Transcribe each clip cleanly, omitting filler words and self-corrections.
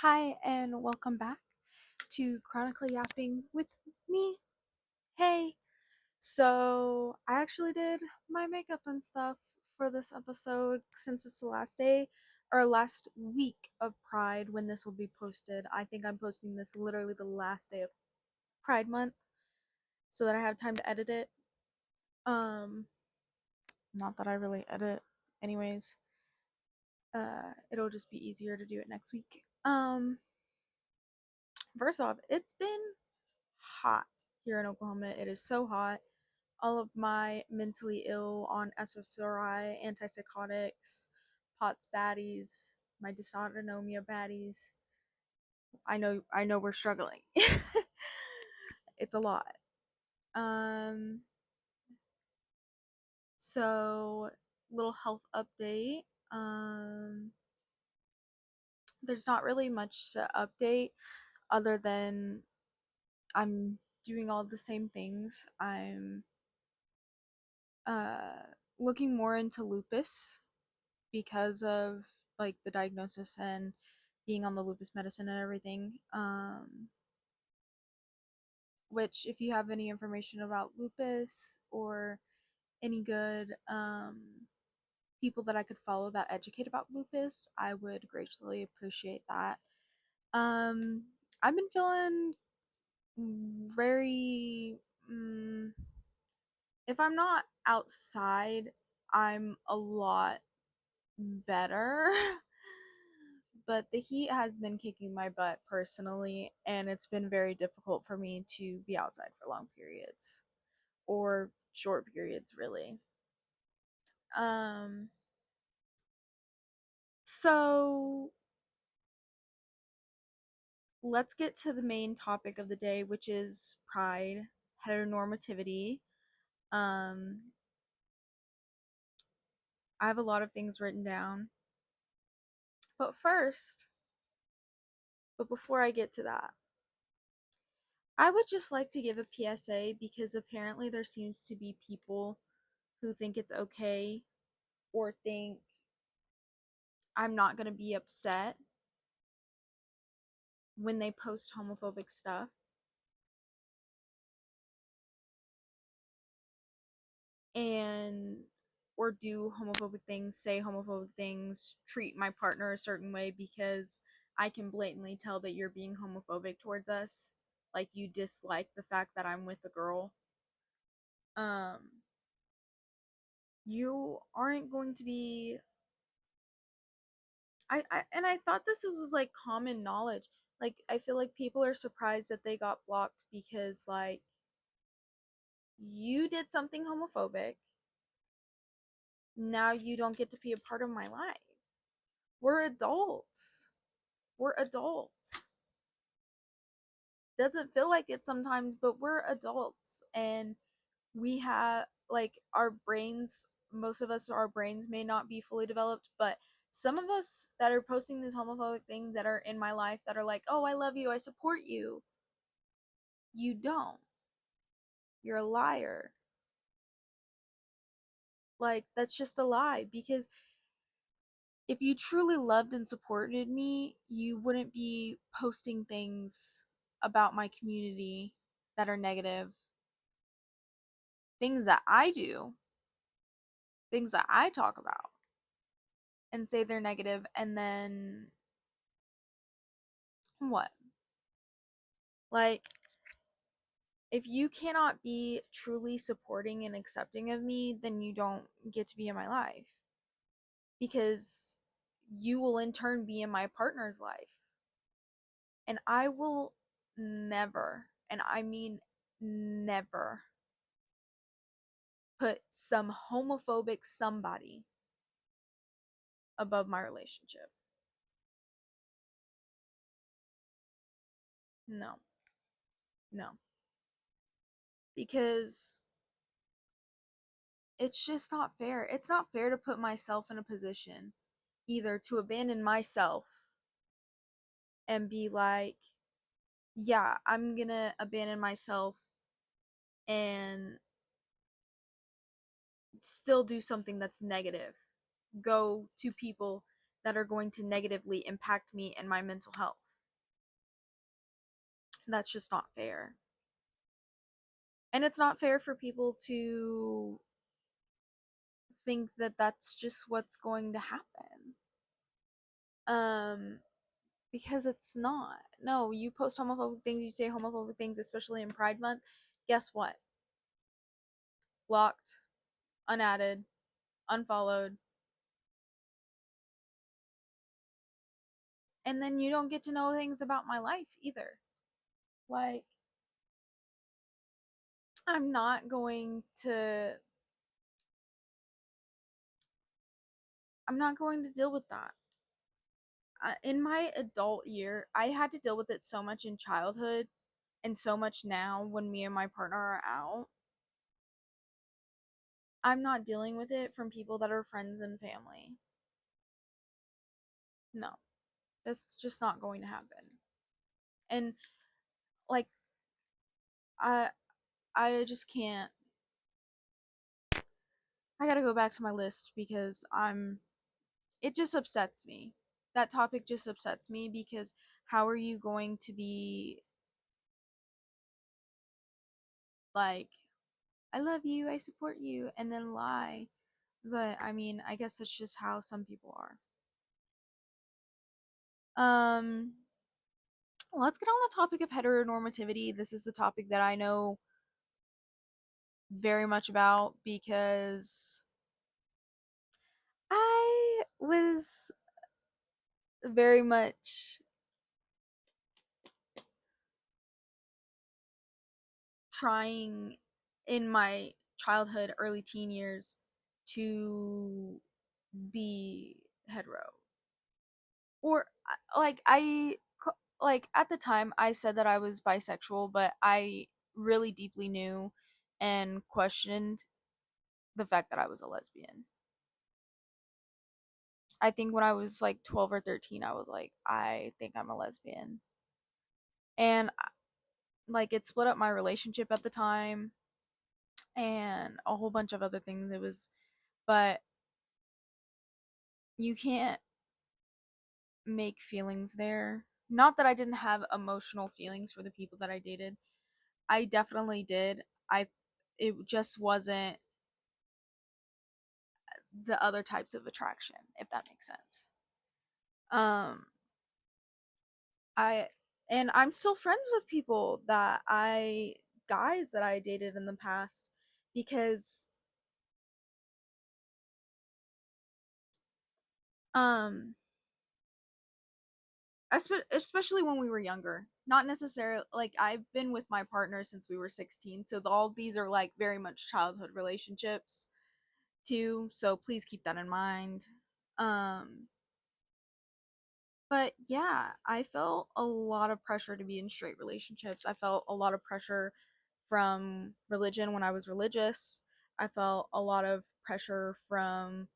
Hi, and welcome back to Chronically Yapping with me. Hey, so I actually did my makeup and stuff for this episode since it's the last day or last week of Pride when this will be posted. I think I'm posting this literally the last day of Pride month so that I have time to edit it. Um, Not that I really edit anyways. It'll just be easier to do it next week. First off, it's been hot here in Oklahoma. It is so hot. All of my mentally ill on SSRI, antipsychotics, POTS baddies, my dysautonomia baddies. I know we're struggling. It's a lot. Um so little health update. Um there's not really much to update other than I'm doing all the same things. I'm uh looking more into lupus because of like the diagnosis and being on the lupus medicine and everything. Which if you have any information about lupus or any good people that I could follow that educate about lupus, I would greatly appreciate that. um I've been feeling very if I'm not outside, I'm a lot better. But the heat has been kicking my butt personally, and it's been very difficult for me to be outside for long periods or short periods, really. Um, so let's get to the main topic of the day, which is pride, heteronormativity. Um, I have a lot of things written down, but first, but before I get to that, I would just like to give a PSA because apparently there seems to be people who think it's okay or think I'm not going to be upset when they post homophobic stuff and or do homophobic things, say homophobic things, treat my partner a certain way because I can blatantly tell that you're being homophobic towards us. Like you dislike the fact that I'm with a girl. Um you aren't going to be I thought this was like common knowledge. Like I feel like people are surprised that they got blocked because like you did something homophobic. Now you don't get to be a part of my life. We're adults. We're adults. Doesn't feel like it sometimes, but we're adults and we have like our brains, most of us, our brains may not be fully developed, but some of us that are posting these homophobic things that are in my life that are like, oh, I love you, I support you. You don't. You're a liar. Like, that's just a lie because if you truly loved and supported me, you wouldn't be posting things about my community that are negative. Things that I do, things that I talk about and say they're negative, and then what? Like, if you cannot be truly supporting and accepting of me, then you don't get to be in my life because you will in turn be in my partner's life. And I will never, and I mean never, put some homophobic somebody above my relationship. No, no. Because it's just not fair. It's not fair to put myself in a position either to abandon myself and be like, yeah, I'm gonna abandon myself and still do something that's negative. Go to people that are going to negatively impact me and my mental health. That's just not fair. And it's not fair for people to think that that's just what's going to happen. Um, because it's not. No, you post homophobic things, you say homophobic things, especially in Pride Month. Guess what? Blocked, unadded, unfollowed, and then you don't get to know things about my life either. Like, I'm not going to I'm not going to deal with that. In my adult year, I had to deal with it so much in childhood and so much now when me and my partner are out. I'm not dealing with it from people that are friends and family. No, that's just not going to happen. And like I I just can't. I got to go back to my list because it just upsets me. That topic just upsets me because how are you going to be like, I love you, I support you, and then lie? But I mean, I guess that's just how some people are. Um, let's get on the topic of heteronormativity. This is the topic that I know very much about because I was very much trying in my childhood, early teen years to be hetero. Or like like at the time I said that I was bisexual, but I really deeply knew and questioned the fact that I was a lesbian. I think when I was like 12 or 13, I was like, I think I'm a lesbian. And like it split up my relationship at the time and a whole bunch of other things. But you can't make feelings there. Not that I didn't have emotional feelings for the people that I dated. I definitely did. It just wasn't the other types of attraction, if that makes sense. Um I and I'm still friends with people that I guys that I dated in the past because um especially when we were younger. Not necessarily like I've been with my partner since we were 16, so all these are like very much childhood relationships too, so please keep that in mind. Um but yeah, I felt a lot of pressure to be in straight relationships. I felt a lot of pressure from religion when I was religious. I felt a lot of pressure from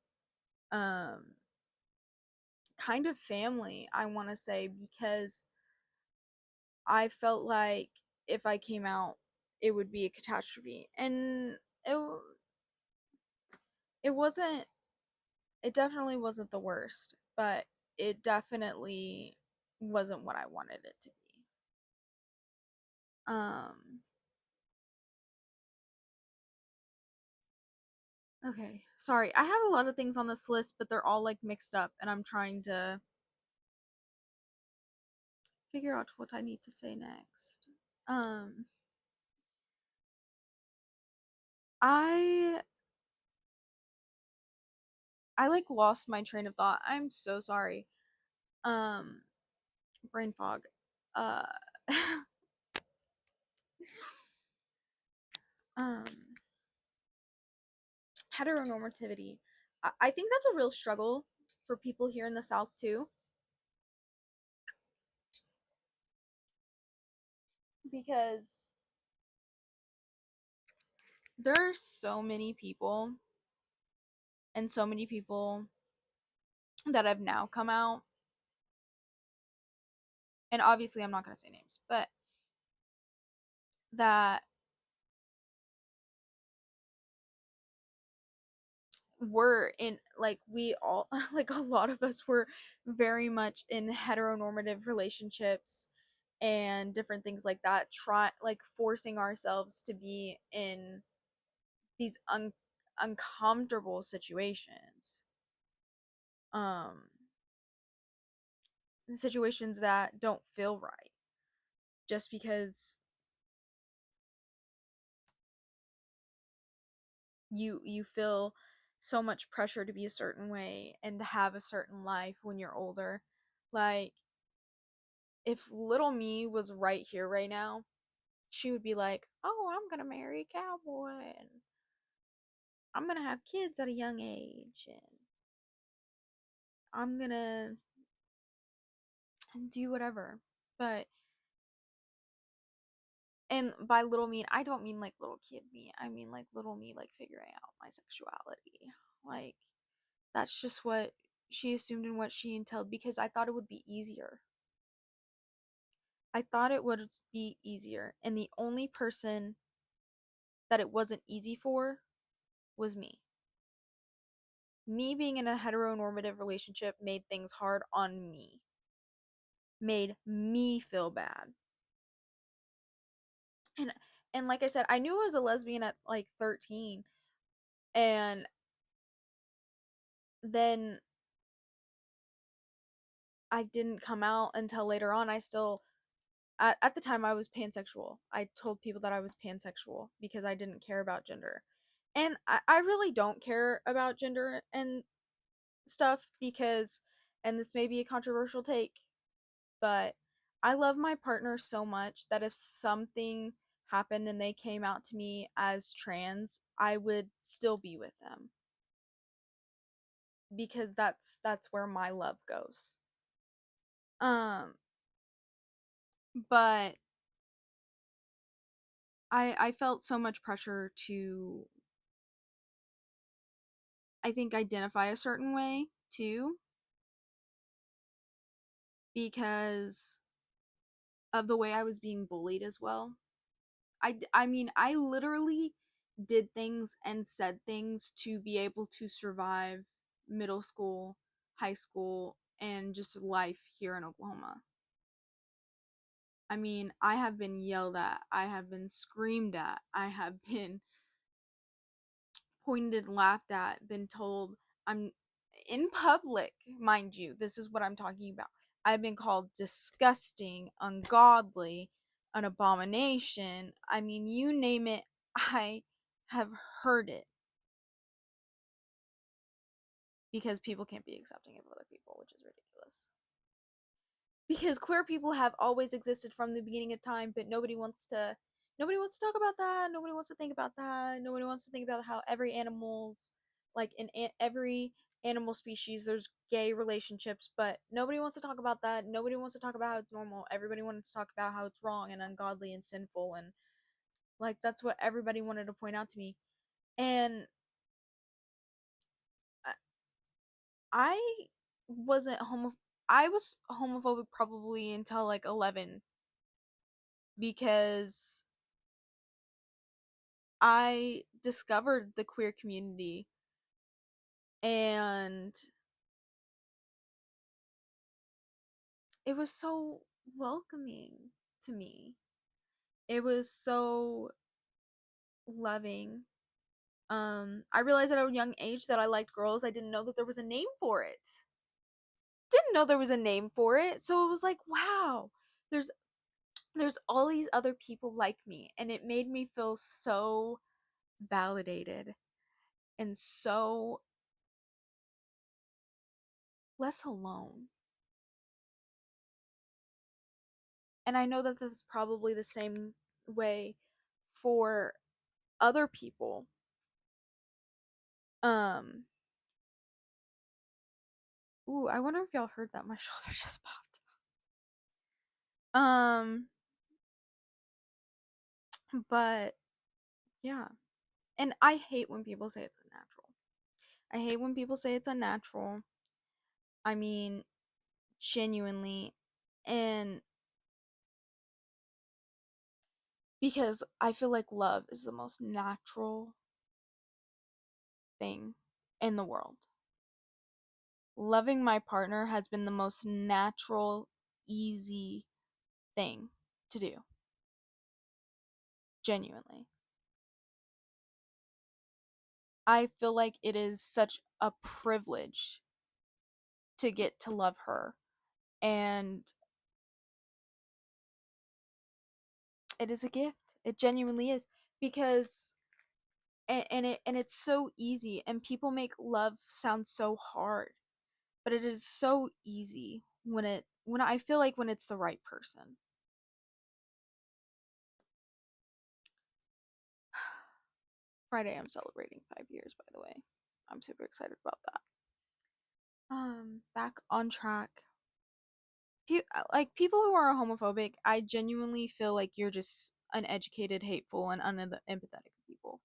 um kind of family, I want to say, because I felt like if I came out, it would be a catastrophe. And it it wasn't it definitely wasn't the worst, but it definitely wasn't what I wanted it to be. Okay. Sorry. I have a lot of things on this list, but they're all like mixed up and I'm trying to figure out what I need to say next. Um I I like lost my train of thought. I'm so sorry. Um brain fog. Uh um heteronormativity. I think that's a real struggle for people here in the South too because there are so many people and so many people that have now come out, and obviously I'm not going to say names, but that were in like we all like a lot of us were very much in heteronormative relationships and different things like that, try like forcing ourselves to be in these uncomfortable situations, um situations that don't feel right, just because you feel so much pressure to be a certain way and to have a certain life when you're older. Like, if little me was right here right now, she would be like, "Oh, I'm gonna marry a cowboy and I'm gonna have kids at a young age and I'm gonna do whatever." But, and by little me, I don't mean like little kid me. I mean like little me, like figuring out my sexuality. Like, that's just what she assumed and what she entailed, because I thought it would be easier. I thought it would be easier. And the only person that it wasn't easy for was me. Me being in a heteronormative relationship made things hard on me, made me feel bad. And like I said, I knew I was a lesbian at like 13, and then I didn't come out until later on. I still, at the time, I was pansexual. I told people that I was pansexual because I didn't care about gender. And I really don't care about gender and stuff because, and this may be a controversial take, but I love my partner so much that if something happened and they came out to me as trans, I would still be with them because that's where my love goes. Um, but I felt so much pressure to, I think, identify a certain way too, because of the way I was being bullied as well. I mean, I literally did things and said things to be able to survive middle school, high school, and just life here in Oklahoma. I mean, I have been yelled at, I have been screamed at, I have been pointed and laughed at, been told I'm in public, mind you. This is what I'm talking about. I've been called disgusting, ungodly, an abomination. I mean, you name it, I have heard it, because people can't be accepting of other people, which is ridiculous. Because queer people have always existed from the beginning of time, but nobody wants to talk about that. Nobody wants to think about that. Nobody wants to think about how every animal's, like, in every animal species there's gay relationships, but nobody wants to talk about that. Nobody wants to talk about how it's normal. Everybody wants to talk about how it's wrong and ungodly and sinful, and like that's what everybody wanted to point out to me. And I wasn't homo I was homophobic probably until like 11, because I discovered the queer community and it was so welcoming to me. It was so loving. I realized at a young age that I liked girls. I didn't know that there was a name for it. Didn't know there was a name for it. So it was like, wow, there's there's all these other people like me, and it made me feel so validated and so less alone. And I know that this is probably the same way for other people. Um, ooh, I wonder if y'all heard that my shoulder just popped. Um, but yeah. And I hate when people say it's unnatural. I hate when people say it's unnatural. I mean, genuinely. And because I feel like love is the most natural thing in the world. Loving my partner has been the most natural, easy thing to do. Genuinely. I feel like it is such a privilege to get to love her. And it is a gift. It genuinely is. Because and it's so easy, and people make love sound so hard, but it is so easy when I feel like when it's the right person. Friday I'm celebrating 5 years, by the way. I'm super excited about that. Back on track. Like people who are homophobic, I genuinely feel like you're just uneducated, hateful, and unempathetic people.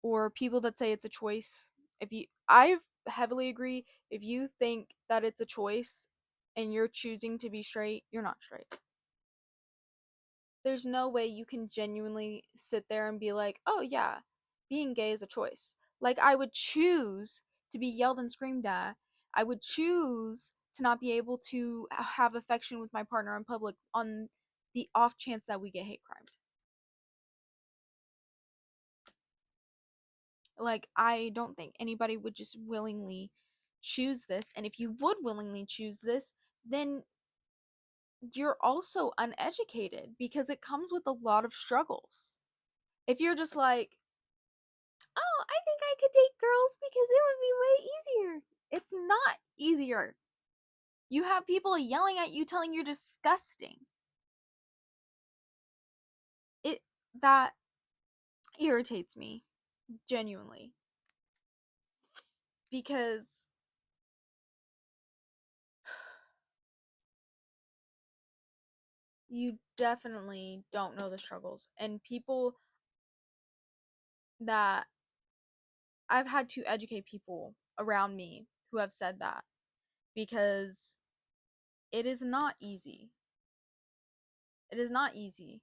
Or people that say it's a choice. If you, I heavily agree. If you think that it's a choice and you're choosing to be straight, you're not straight. There's no way you can genuinely sit there and be like, oh yeah, being gay is a choice. Like, I would choose to be yelled and screamed at. I would choose to not be able to have affection with my partner in public on the off chance that we get hate crimed. Like, I don't think anybody would just willingly choose this. And if you would willingly choose this, then you're also uneducated because it comes with a lot of struggles. If you're just like, oh, I think I could date girls because it would be way easier. It's not easier. You have people yelling at you telling you're disgusting. It that irritates me genuinely because you definitely don't know the struggles, and people that I've had to educate people around me who have said that because it is not easy. It is not easy.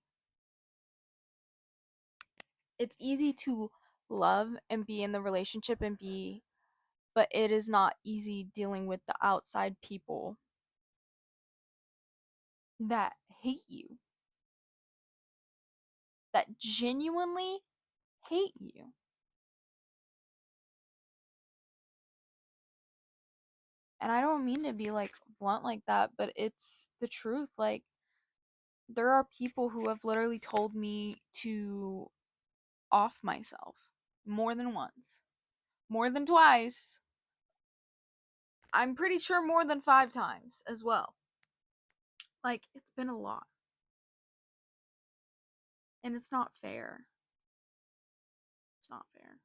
It's easy to love and be in the relationship and be, but it is not easy dealing with the outside people that hate you, that genuinely hate you. And I don't mean to be like blunt like that, but it's the truth. Like, there are people who have literally told me to off myself more than once, more than twice. I'm pretty sure more than 5 times as well. Like, it's been a lot. And it's not fair. It's not fair.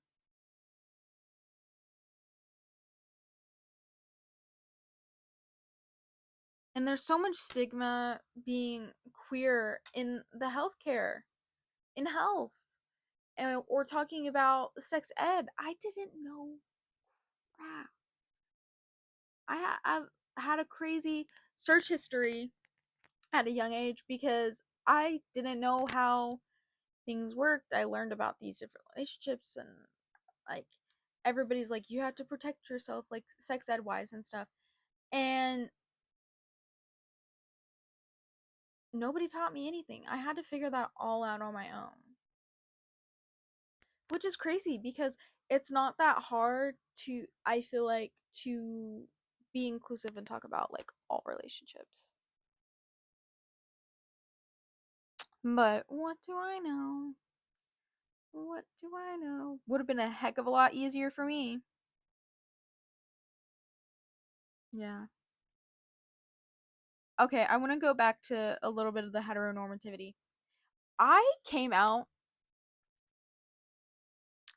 And there's so much stigma being queer in the healthcare, in health, or talking about sex ed. I didn't know crap. I've had a crazy search history at a young age because I didn't know how things worked. I learned about these different relationships, and like everybody's like, you have to protect yourself, like sex ed wise and stuff. And nobody taught me anything. I had to figure that all out on my own. Which is crazy because it's not that hard to, I feel like, to be inclusive and talk about like all relationships. But what do I know? What do I know? Would have been a heck of a lot easier for me. Yeah. Okay, I want to go back to a little bit of the heteronormativity. I came out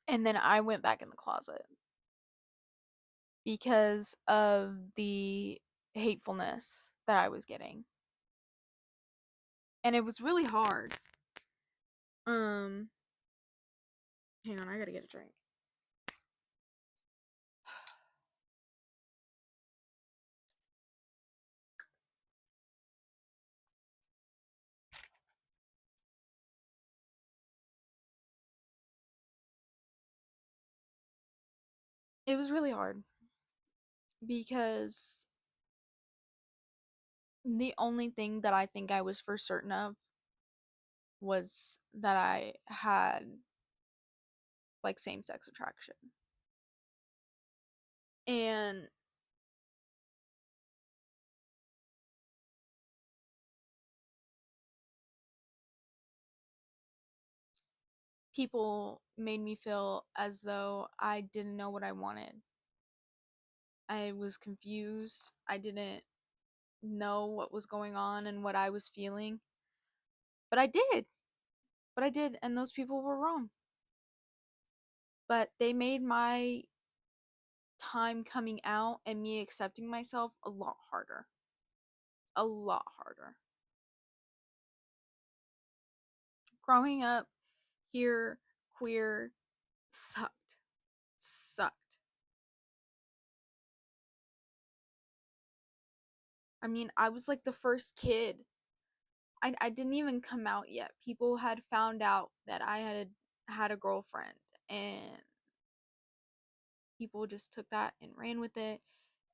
and then I went back in the closet because of the hatefulness that I was getting. And it was really hard. Um, hang on, I gotta get a drink. It was really hard because The only thing that I think I was for certain of was that I had like same sex attraction. And people made me feel as though I didn't know what I wanted. I was confused. I didn't know what was going on and what I was feeling. But I did. But I did. And those people were wrong. But they made my time coming out and me accepting myself a lot harder. A lot harder. Growing up here, queer, sucked. Sucked. I mean, I was like the first kid. I didn't even come out yet. People had found out that I had a girlfriend, and people just took that and ran with it.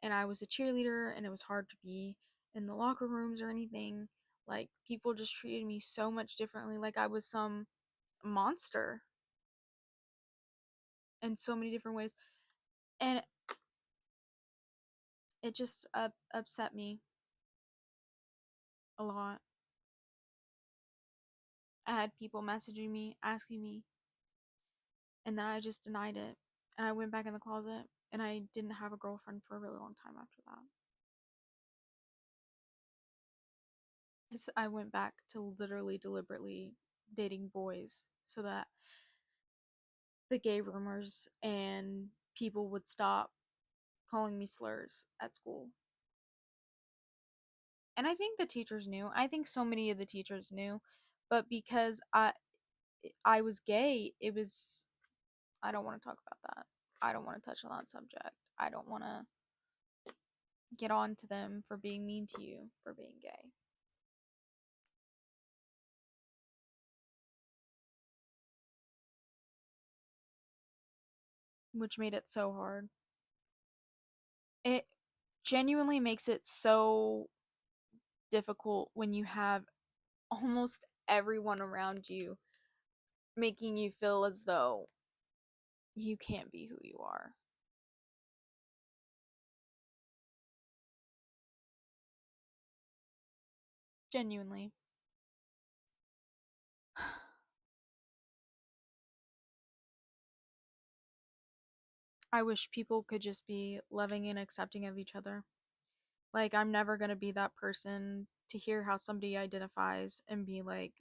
And I was a cheerleader, and it was hard to be in the locker rooms or anything. Like, people just treated me so much differently, like I was some monster in so many different ways. And it just upset me a lot. I had people messaging me, asking me, and then I just denied it. And I went back in the closet, and I didn't have a girlfriend for a really long time after that. I went back to literally deliberately dating boys so that the gay rumors and people would stop calling me slurs at school. And I think the teachers knew. I think so many of the teachers knew, but because I was gay, it was I don't want to talk about that. I don't want to touch on that subject. I don't want to get on to them for being mean to you for being gay. Which made it so hard. It genuinely makes it so difficult when you have almost everyone around you making you feel as though you can't be who you are. Genuinely. I wish people could just be loving and accepting of each other. Like, I'm never going to be that person to hear how somebody identifies and be like,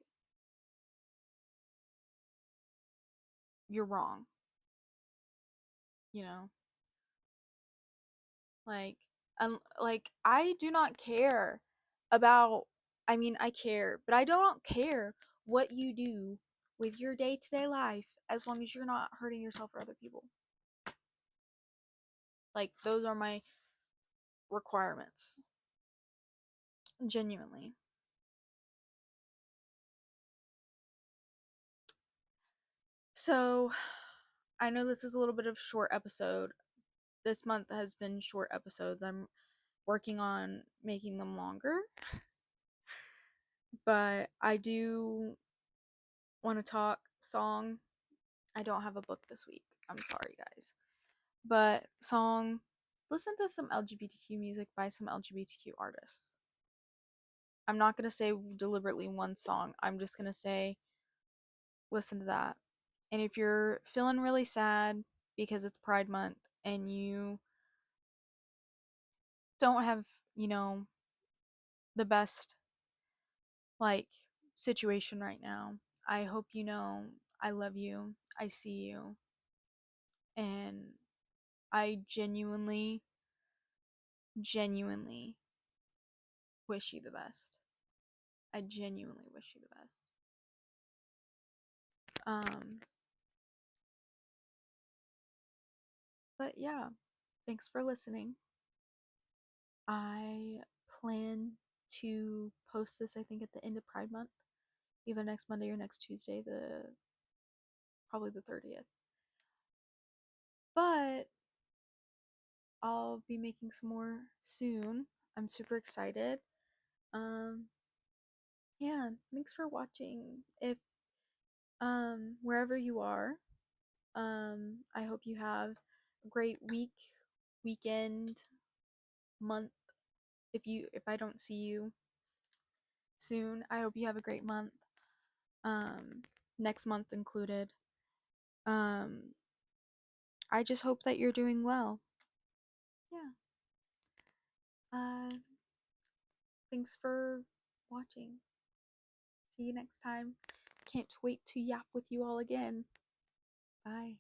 you're wrong. You know? Like, like I do not care about, I mean, I care, but I don't care what you do with your day-to-day life as long as you're not hurting yourself or other people. Like, those are my requirements. Genuinely. So, I know this is a little bit of short episode. This month has been short episodes. I'm working on making them longer, but I do want to talk song. I don't have a book this week. I'm sorry, guys. But song, listen to some LGBTQ music by some LGBTQ artists. I'm not going to say deliberately one song. I'm just going to say listen to that. And if you're feeling really sad because it's Pride Month and you don't have, you know, the best like situation right now, I hope you know I love you. I see you. And I genuinely wish you the best. I genuinely wish you the best. Um, but yeah, thanks for listening. I plan to post this, I think, at the end of Pride Month, either next Monday or next Tuesday, the probably the 30th. But I'll be making some more soon. I'm super excited. Um, yeah, thanks for watching. If wherever you are, I hope you have a great week, weekend, month. If I don't see you soon, I hope you have a great month. Um, Next month included. Um, I just hope that you're doing well. Yeah. Uh, Thanks for watching. See you next time. Can't wait to yap with you all again. Bye.